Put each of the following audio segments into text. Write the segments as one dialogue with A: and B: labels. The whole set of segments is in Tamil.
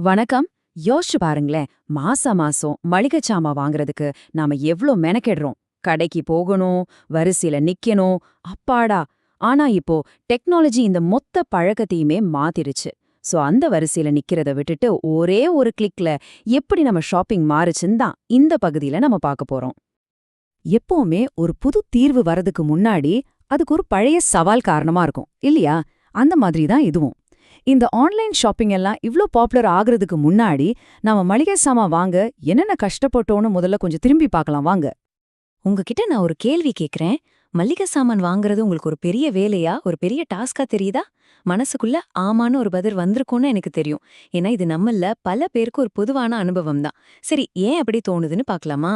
A: வணக்கம். யோசிச்சு பாருங்களேன், மாசம் மளிகை சாமான் வாங்குறதுக்கு நாம எவ்ளோ மெனக்கெடுறோம். கடைக்கு போகணும், வரிசையில நிக்கணும், அப்பாடா. ஆனா இப்போ டெக்னாலஜி இந்த மொத்த பழக்கத்தையுமே மாத்திருச்சு. சோ அந்த வரிசையில நிக்கிறத விட்டுட்டு ஒரே ஒரு கிளிக்ல எப்படி நம்ம ஷாப்பிங் மாறுச்சுன்னு தான் இந்த பகுதியில நம்ம பார்க்க போறோம். எப்பவுமே ஒரு புது தீர்வு வரதுக்கு முன்னாடி அதுக்கு ஒரு பழைய சவால் காரணமா இருக்கும் இல்லையா? அந்த மாதிரி தான் இதுவும். இந்த ஆன்லைன் ஷாப்பிங் எல்லாம் இவ்ளோ பாப்புலர் ஆகுறதுக்கு முன்னாடி நாம மளிகை சாமான் வாங்க என்னென்ன கஷ்டப்பட்டோன்னு முதல்ல கொஞ்சம் திரும்பி பார்க்கலாம் வாங்க.
B: உங்ககிட்ட நான் ஒரு கேள்வி கேக்குறேன். மல்லிகை சாமான் வாங்குறது உங்களுக்கு ஒரு பெரிய வேலையா, ஒரு பெரிய டாஸ்கா தெரியுதா? மனசுக்குள்ள ஆமான்னு ஒரு பதில் வந்திருக்கும்னு எனக்கு தெரியும். ஏன்னா இது நம்மள பல பேருக்கு ஒரு பொதுவான அனுபவம் தான். சரி, ஏன் அப்படி தோணுதுன்னு பார்க்கலாமா?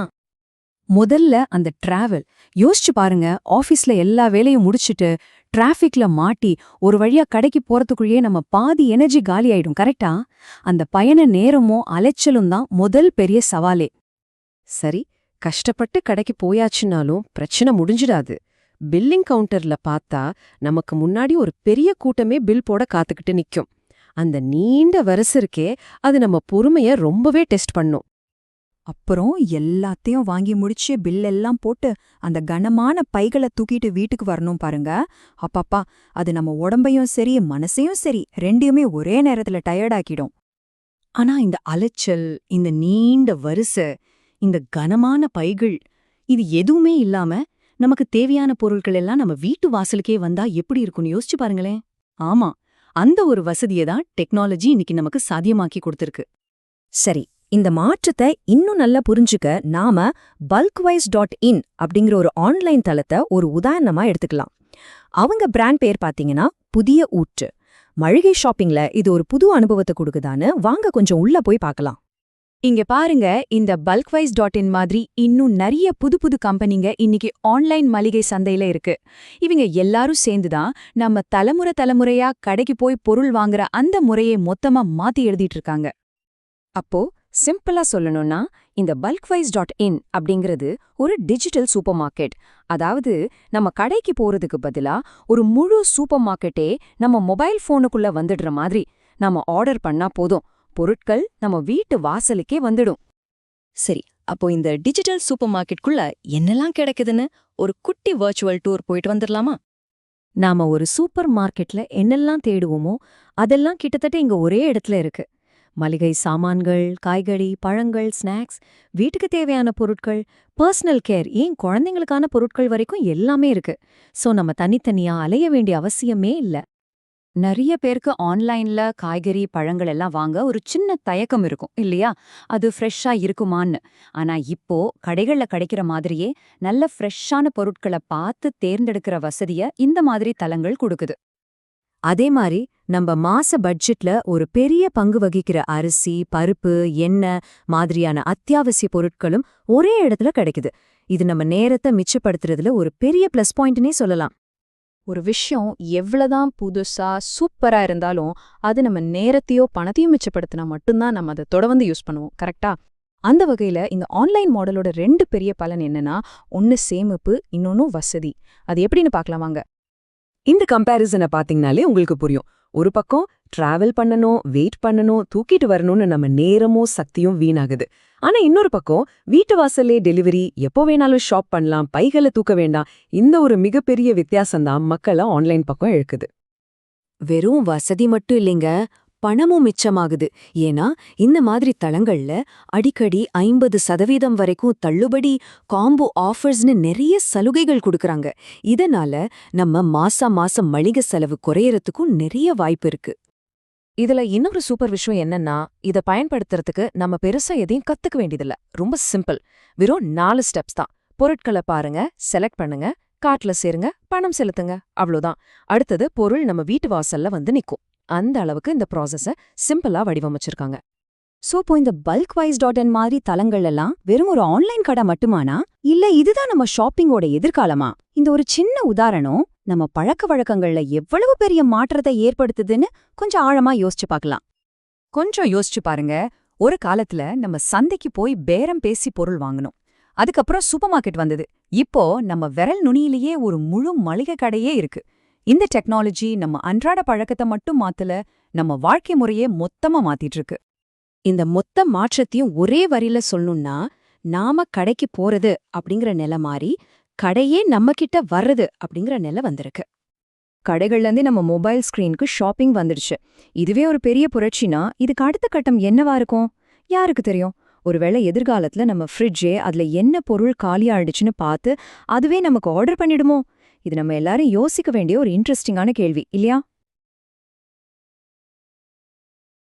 A: முதல்ல அந்த டிராவல் யோசிச்சு பாருங்க. ஆபீஸ்ல எல்லா வேலையும் முடிச்சிட்டு டிராஃபிக்ல மாட்டி ஒரு வழியா கடைக்கு போறதுக்குள்ளேயே நம்ம பாதி எனர்ஜி காலி ஆயிடும். கரெக்டா? அந்த பயண நேரமும் அலைச்சலும் தான் முதல் பெரிய சவாலே.
C: சரி, கஷ்டப்பட்டு கடைக்கு போயாச்சுனாலும் பிரச்சனை முடிஞ்சிடாது. பில்லிங் கவுண்டர்ல பார்த்தா நமக்கு முன்னாடி ஒரு பெரிய கூட்டமே பில் போட காத்துக்கிட்டு நிக்கும். அந்த நீண்ட வரிசை இருக்கே, அது நம்ம பொறுமைய ரொம்பவே டெஸ்ட் பண்ணும்.
D: அப்புறம் எல்லாத்தையும் வாங்கி முடிச்சு பில் எல்லாம் போட்டு அந்த கனமான பைகளை தூக்கிட்டு வீட்டுக்கு வரணும் பாருங்க. அப்பப்பா, அது நம்ம உடம்பையும் சரி மனசையும் சரி ரெண்டையுமே ஒரே நேரத்துல டயர்டாக்கிடும். ஆனா இந்த அலைச்சல், இந்த நீண்ட வரிசை, இந்த கனமான பைகள், இது எதுவுமே இல்லாம நமக்கு தேவையான பொருட்கள் எல்லாம் நம்ம வீட்டு வாசலுக்கே வந்தா எப்படி இருக்கும்னு யோசிச்சு பாருங்களேன். ஆமா, அந்த ஒரு வசதியை தான் டெக்னாலஜி இன்னைக்கு நமக்கு சாத்தியமாக்கி கொடுத்திருக்கு.
A: சரி, இந்த மாற்றத்தை இன்னும் நல்லா புரிஞ்சுக்க நாம bulkwise.in அப்படிங்கிற ஒரு ஆன்லைன் தளத்தை ஒரு உதாரணமா எடுத்துக்கலாம். அவங்க பிராண்ட் பேர் பாத்தீங்கன்னா புதிய ஊற்று. மளிகை ஷாப்பிங்ல இது ஒரு புது அனுபவத்தை கொடுக்குதான்னு வாங்க கொஞ்சம் உள்ள போய் பார்க்கலாம். இங்க பாருங்க, இந்த bulkwise.in மாதிரி இன்னும் நிறைய புது புது கம்பெனிங்க இன்னைக்கு ஆன்லைன் மளிகை சந்தையில இருக்கு. இவங்க எல்லாரும் சேர்ந்துதான் நம்ம தலைமுறையா கடைக்கு போய் பொருள் வாங்குற அந்த முறையை மொத்தமா மாத்தி எழுதிட்டு இருக்காங்க. அப்போ சிம்பிளா சொல்லணும்னா, இந்த bulkwise.in அப்படிங்கிறது ஒரு டிஜிட்டல் சூப்பர் மார்க்கெட். அதாவது நம்ம கடைக்கு போறதுக்கு பதிலா ஒரு முழு சூப்பர் மார்க்கெட்டே நம்ம மொபைல் போனுக்குள்ள வந்துடுற மாதிரி. நம்ம ஆர்டர் பண்ணா போதும், பொருட்கள் நம்ம வீட்டு வாசலுக்கே வந்துடும்.
B: சரி, அப்போ இந்த டிஜிட்டல் சூப்பர் மார்க்கெட்குள்ள என்னெல்லாம் கிடைக்குதுன்னு ஒரு குட்டி வர்ச்சுவல் டூர் போயிட்டு வந்துடலாமா?
A: நாம ஒரு சூப்பர் மார்க்கெட்ல என்னெல்லாம் தேடுவோமோ அதெல்லாம் கிட்டத்தட்ட இங்க ஒரே இடத்துல இருக்கு. மளிகை சாமான்கள், காய்கறி, பழங்கள், ஸ்நாக்ஸ், வீட்டுக்கு தேவையான பொருட்கள், பர்சனல் கேர், ஏன் குழந்தைங்களுக்கான பொருட்கள் வரைக்கும் எல்லாமே இருக்கு. சோ நம்ம தனித்தனியா அலைய வேண்டிய அவசியமே இல்ல. நிறைய பேருக்கு ஆன்லைன்ல காய்கறி, பழங்கள் எல்லாம் வாங்க ஒரு சின்ன தயக்கம் இருக்கும் இல்லையா? அது ஃப்ரெஷ்ஷா இருக்குமான்னு. ஆனா இப்போ கடைகள்ல கிடைக்கிற மாதிரியே நல்ல ஃப்ரெஷ்ஷான பொருட்களை பார்த்து தேர்ந்தெடுக்கிற வசதிய இந்த மாதிரி தளங்கள் கொடுக்குது. அதே மாதிரி நம்ம மாச பட்ஜெட்ல ஒரு பெரிய பங்கு வகிக்கிற அரிசி, பருப்பு, எண்ணெய் மாதிரியான அத்தியாவசிய பொருட்களும் ஒரே இடத்துல கிடைக்குது. இது நம்ம நேரத்தை மிச்சப்படுத்துறதுல ஒரு பெரிய பிளஸ் பாயிண்ட்னே சொல்லலாம்.
E: ஒரு விஷயம் எவ்வளவுதான் புதுசா சூப்பரா இருந்தாலும் அது நம்ம நேரத்தையோ பணத்தையும் மிச்சப்படுத்தினா மட்டும்தான் நம்ம அதை தொடர்ந்து யூஸ் பண்ணுவோம். கரெக்டா? அந்த வகையில இந்த ஆன்லைன் மாடலோட 2 பெரிய பலன் என்னன்னா, ஒன்னு சேமிப்பு, இன்னொன்னு வசதி. அது எப்படின்னு பார்க்கலாம் வாங்க.
C: இந்த கம்பேரிசனை பாத்தீங்கனாலே உங்களுக்கு புரியும். ஒரு பக்கம் டிராவல் பண்ணணும், வெயிட் பண்ணணும், தூக்கிட்டு வரணும்னு நம்ம நேரமும் சக்தியும் வீணாகுது. ஆனா இன்னொரு பக்கம் வீட்டு வாசல்லே டெலிவரி, எப்போ வேணாலும் ஷாப் பண்ணலாம், பைகளை தூக்க வேண்டாம். இந்த ஒரு மிகப்பெரிய வித்தியாசம்தான் மக்களை ஆன்லைன் பக்கம் இழுக்குது.
A: வெறும் வசதி மட்டும் இல்லைங்க, பணமும் மிச்சமாகுது. ஏன்னா இந்த மாதிரி தளங்கள்ல அடிக்கடி 50% வரைக்கும் தள்ளுபடி, காம்போ ஆஃபர்ஸ்னு நிறைய சலுகைகள் கொடுக்கறாங்க. இதனால நம்ம மாசம் மளிகை செலவு குறையறதுக்கும் நிறைய வாய்ப்பு இருக்கு.
C: இதுல இன்னொரு சூப்பர் விஷயம் என்னன்னா, இத பயன்படுத்துறதுக்கு நம்ம பெருசா எதையும் கத்துக்க வேண்டியதில்ல. ரொம்ப சிம்பிள். வெறும் 4 ஸ்டெப்ஸ் தான். பொருட்களை பாருங்க, செலக்ட் பண்ணுங்க, கார்ட்ல சேருங்க, பணம் செலுத்துங்க, அவ்வளோதான். அடுத்தது பொருள் நம்ம வீட்டு வாசல்ல வந்து நிக்கும். அந்த அளவுக்கு இந்த ப்ராசஸ சிம்பிளா வடிவமைச்சிருக்காங்க.
A: சோ இப்போ இந்த bulkwise.in மாதிரி தளங்கள் எல்லாம் வெறும் ஒரு ஆன்லைன் கடை மட்டுமானா, இல்ல இதுதான் நம்ம ஷாப்பிங்கோட எதிர்காலமா? இந்த ஒரு சின்ன உதாரணம் நம்ம பழக்க வழக்கங்கள்ல எவ்வளவு பெரிய மாற்றத்தை ஏற்படுத்துதுன்னு கொஞ்சம் ஆழமா யோசிச்சு பார்க்கலாம். கொஞ்சம் யோசிச்சு பாருங்க. ஒரு காலத்துல நம்ம சந்தைக்கு போய் பேரம் பேசி பொருள் வாங்கணும். அதுக்கப்புறம் சூப்பர் மார்க்கெட் வந்தது. இப்போ நம்ம விரல் நுனியிலேயே ஒரு முழு மளிகை கடையே இருக்கு. இந்த டெக்னாலஜி நம்ம அன்றாட பழக்கத்தை மட்டும் மாத்தல, நம்ம வாழ்க்கை முறையே மொத்தமா மாத்திட்டு இருக்கு.
B: இந்த மொத்த மாற்றத்தையும் ஒரே வரியில சொல்லணும்னா, நாம கடைக்கு போறது அப்படிங்கிற நிலை மாறி, கடையே நம்ம கிட்ட வர்றது அப்படிங்கிற நிலை வந்திருக்கு.
A: கடைகள்லேருந்தே நம்ம மொபைல் ஸ்கிரீனுக்கு ஷாப்பிங் வந்துடுச்சு. இதுவே ஒரு பெரிய புரட்சினா இதுக்கு அடுத்த கட்டம் என்னவா இருக்கும்? யாருக்கு தெரியும்? ஒருவேளை எதிர்காலத்துல நம்ம ஃப்ரிட்ஜே அதுல என்ன பொருள் காலியாயிடுச்சுன்னு பார்த்து அதுவே நமக்கு ஆர்டர் பண்ணிடுமோ? இது நம்ம எல்லாரும் யோசிக்க வேண்டிய ஒரு இன்ட்ரெஸ்டிங்கான கேள்வி இல்லையா?